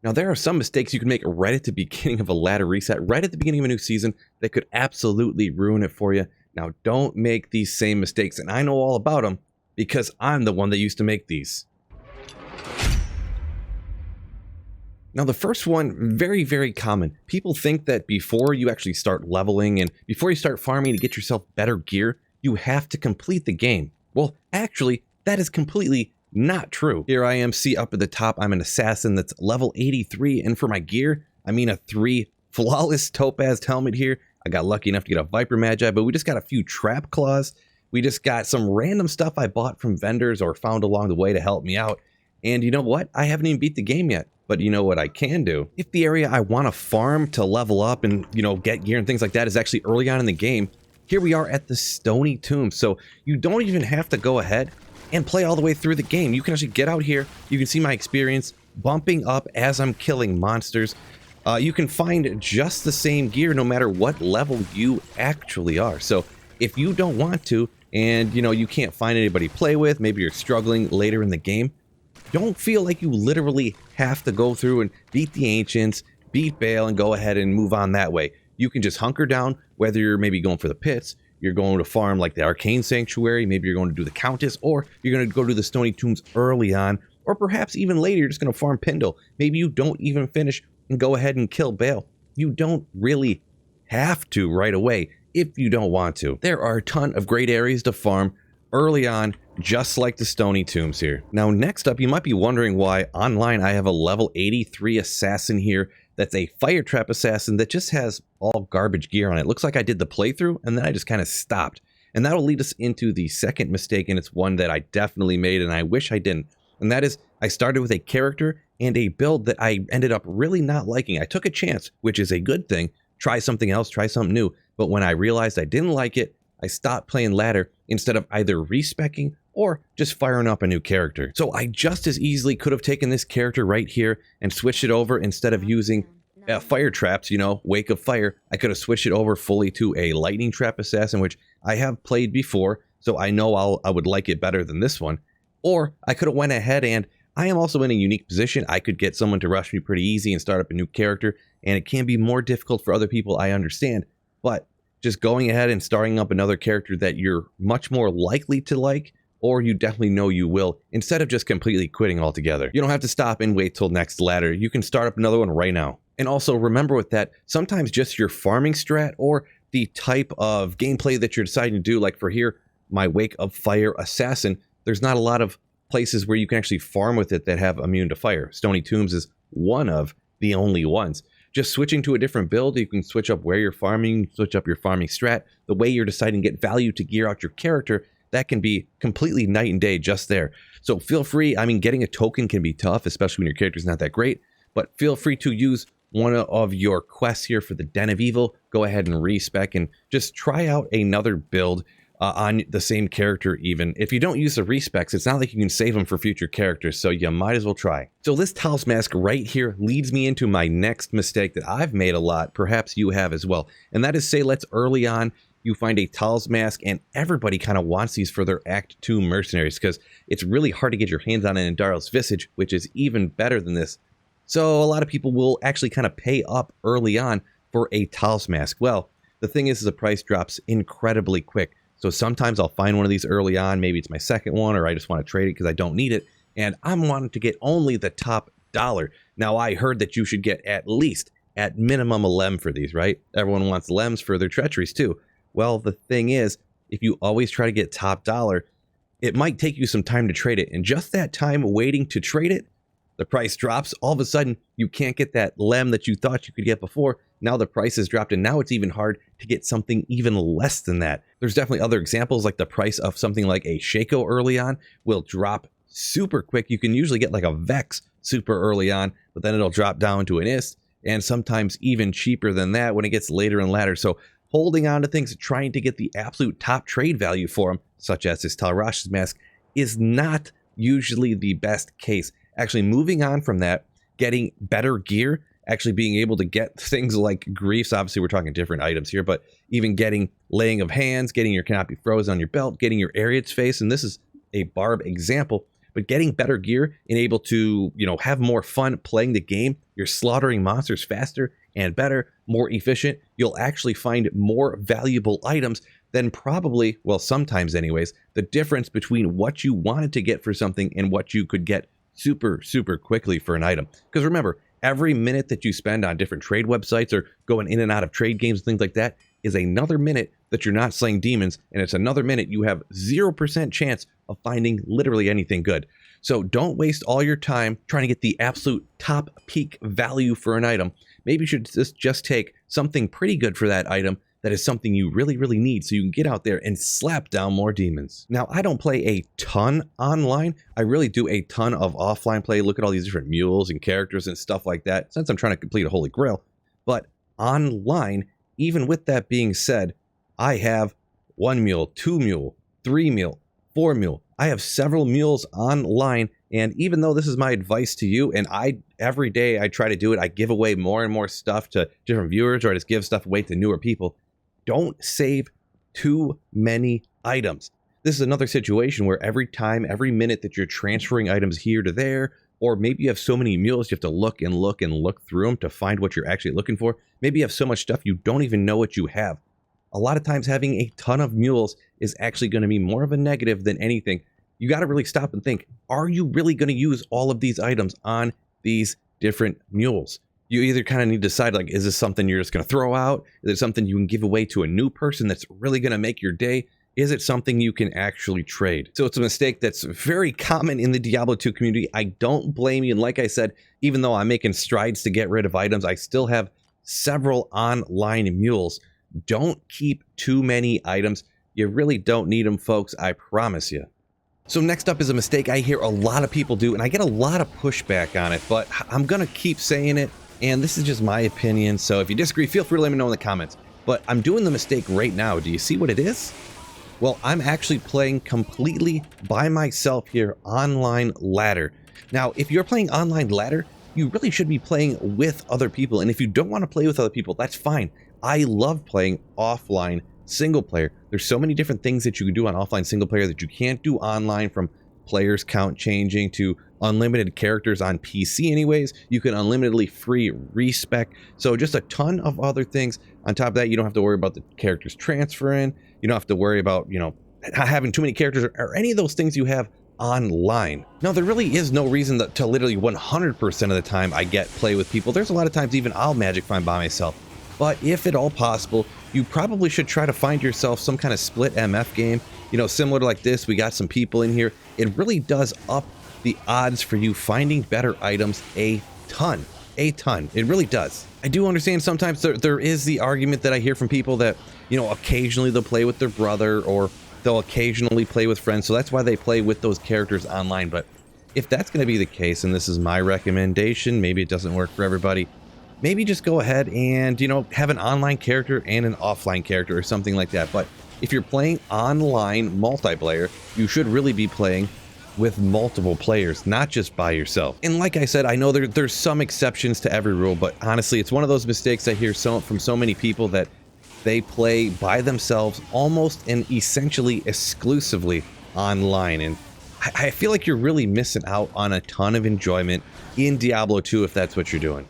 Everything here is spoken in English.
Now, there are some mistakes you can make right at the beginning of a ladder reset, right at the beginning of a new season, that could absolutely ruin it for you. Now, don't make these same mistakes, and I know all about them because I'm the one that used to make these. Now, the first one, very, very common. People think that before you actually start leveling and before you start farming to get yourself better gear, you have to complete the game. Well, actually, that is completely not true. Here I am, see up at the top, I'm an assassin that's level 83, and for my gear, I mean a 3 flawless topaz helmet here. I got lucky enough to get a Viper Magi, but we just got a few trap claws. We just got some random stuff I bought from vendors or found along the way to help me out. And you know what? I haven't even beat the game yet. But you know what I can do? If the area I want to farm to level up and, get gear and things like that is actually early on in the game, here we are at the Stony Tomb. So you don't even have to go ahead and play all the way through the game. You can actually get out here. You can see my experience bumping up as I'm killing monsters. You can find just the same gear no matter what level you actually are. So if you don't want to, and you can't find anybody to play with, maybe you're struggling later in the game, don't feel like you literally have to go through and beat the ancients, beat Baal, and go ahead and move on that way. You can just hunker down, whether you're maybe going for the pits, you're going to farm like the Arcane Sanctuary, maybe you're going to do the Countess, or you're going to go to the Stony Tombs early on, or perhaps even later you're just going to farm Pindle. Maybe you don't even finish and go ahead and kill Baal. You don't really have to right away if you don't want to. There are a ton of great areas to farm early on, just like the Stony Tombs here. Now, next up, you might be wondering why online I have a level 83 assassin here that's a fire trap assassin that just has all garbage gear on it. Looks like I did the playthrough and then I just kind of stopped. And that'll lead us into the second mistake, and it's one that I definitely made and I wish I didn't. And that is, I started with a character and a build that I ended up really not liking. I took a chance, which is a good thing. Try something else, try something new. But when I realized I didn't like it, I stopped playing ladder instead of either respecking or just firing up a new character. So I just as easily could have taken this character right here and switched it over. Instead of using fire traps, Wake of Fire, I could have switched it over fully to a lightning trap assassin, which I have played before, so I know I would like it better than this one. Or I could have went ahead, and I am also in a unique position. I could get someone to rush me pretty easy and start up a new character, and it can be more difficult for other people, I understand, but just going ahead and starting up another character that you're much more likely to like, or you definitely know you will, instead of just completely quitting altogether. You don't have to stop and wait till next ladder. You can start up another one right now. And also remember with that, sometimes just your farming strat or the type of gameplay that you're deciding to do, like for here, my Wake of Fire assassin, there's not a lot of places where you can actually farm with it that have immune to fire. Stony Tombs is one of the only ones. Just switching to a different build, you can switch up where you're farming, switch up your farming strat, the way you're deciding to get value to gear out your character, that can be completely night and day just there. So feel free, getting a token can be tough, especially when your character's not that great, but feel free to use one of your quests here for the Den of Evil. Go ahead and respec and just try out another build on the same character even. If you don't use the respecs, it's not like you can save them for future characters, so you might as well try. So this Talis Mask right here leads me into my next mistake that I've made a lot, perhaps you have as well, and that is, say let's early on you find a Talis Mask, and everybody kind of wants these for their Act 2 mercenaries because it's really hard to get your hands on an Indariel's Visage, which is even better than this. So a lot of people will actually kind of pay up early on for a Talis Mask. Well, the thing is the price drops incredibly quick. So sometimes I'll find one of these early on, maybe it's my second one, or I just want to trade it because I don't need it, and I'm wanting to get only the top dollar. Now, I heard that you should get at minimum a lem for these, right? Everyone wants lems for their treacheries too. Well, the thing is, if you always try to get top dollar, it might take you some time to trade it, and just that time waiting to trade it, the price drops. All of a sudden, you can't get that lem that you thought you could get before. Now the price has dropped, and now it's even hard to get something even less than that. There's definitely other examples, like the price of something like a Shaco early on will drop super quick. You can usually get like a Vex super early on, but then it'll drop down to an Ist, and sometimes even cheaper than that when it gets later in ladder. So holding on to things, trying to get the absolute top trade value for them, such as this Talrash's Mask, is not usually the best case. Actually, moving on from that, getting better gear, actually being able to get things like Griefs, obviously we're talking different items here, but even getting Laying of Hands, getting your Canopy Froze on your belt, getting your Ariad's Face, and this is a Barb example, but getting better gear and able to, have more fun playing the game, you're slaughtering monsters faster and better, more efficient, you'll actually find more valuable items than probably, well, sometimes anyways, the difference between what you wanted to get for something and what you could get super, super quickly for an item. Because remember, every minute that you spend on different trade websites or going in and out of trade games and things like that is another minute that you're not slaying demons, and it's another minute you have 0% chance of finding literally anything good. So don't waste all your time trying to get the absolute top peak value for an item. Maybe you should just take something pretty good for that item that is something you really, really need so you can get out there and slap down more demons. Now, I don't play a ton online. I really do a ton of offline play. Look at all these different mules and characters and stuff like that, since I'm trying to complete a Holy Grail. But online, even with that being said, I have 1 mule, 2 mule, 3 mule, 4 mule. I have several mules online, and even though this is my advice to you, and every day I try to do it, I give away more and more stuff to different viewers, or I just give stuff away to newer people. Don't save too many items. This is another situation where every minute that you're transferring items here to there, or maybe you have so many mules, you have to look and look and look through them to find what you're actually looking for. Maybe you have so much stuff you don't even know what you have. A lot of times having a ton of mules is actually going to be more of a negative than anything. You got to really stop and think, are you really going to use all of these items on these different mules? You either kind of need to decide, like, is this something you're just going to throw out? Is it something you can give away to a new person that's really going to make your day? Is it something you can actually trade? So it's a mistake that's very common in the Diablo 2 community. I don't blame you. And like I said, even though I'm making strides to get rid of items, I still have several online mules. Don't keep too many items. You really don't need them, folks. I promise you. So next up is a mistake I hear a lot of people do, and I get a lot of pushback on it, but I'm going to keep saying it. And this is just my opinion, so if you disagree, feel free to let me know in the comments. But I'm doing the mistake right now. Do you see what it is? Well, I'm actually playing completely by myself here, online ladder. Now, if you're playing online ladder, you really should be playing with other people. And if you don't want to play with other people, that's fine. I love playing offline single player. There's so many different things that you can do on offline single player that you can't do online, from players count changing to unlimited characters on PC anyways. You can unlimitedly free respec. So just a ton of other things. On top of that, you don't have to worry about the characters transferring. You don't have to worry about, having too many characters or any of those things you have online. Now, there really is no reason to literally 100% of the time I get play with people. There's a lot of times even I'll magic find by myself. But if at all possible, you probably should try to find yourself some kind of split MF game, similar to like this. We got some people in here. It really does up the odds for you finding better items a ton. It really does. I do understand sometimes there is the argument that I hear from people that, occasionally they'll play with their brother, or they'll occasionally play with friends. So that's why they play with those characters online. But if that's going to be the case, and this is my recommendation, maybe it doesn't work for everybody, maybe just go ahead and, have an online character and an offline character or something like that. But if you're playing online multiplayer, you should really be playing with multiple players, not just by yourself. And like I said, I know there's some exceptions to every rule, but honestly, it's one of those mistakes I hear from so many people, that they play by themselves almost and essentially exclusively online. And I feel like you're really missing out on a ton of enjoyment in Diablo 2 if that's what you're doing.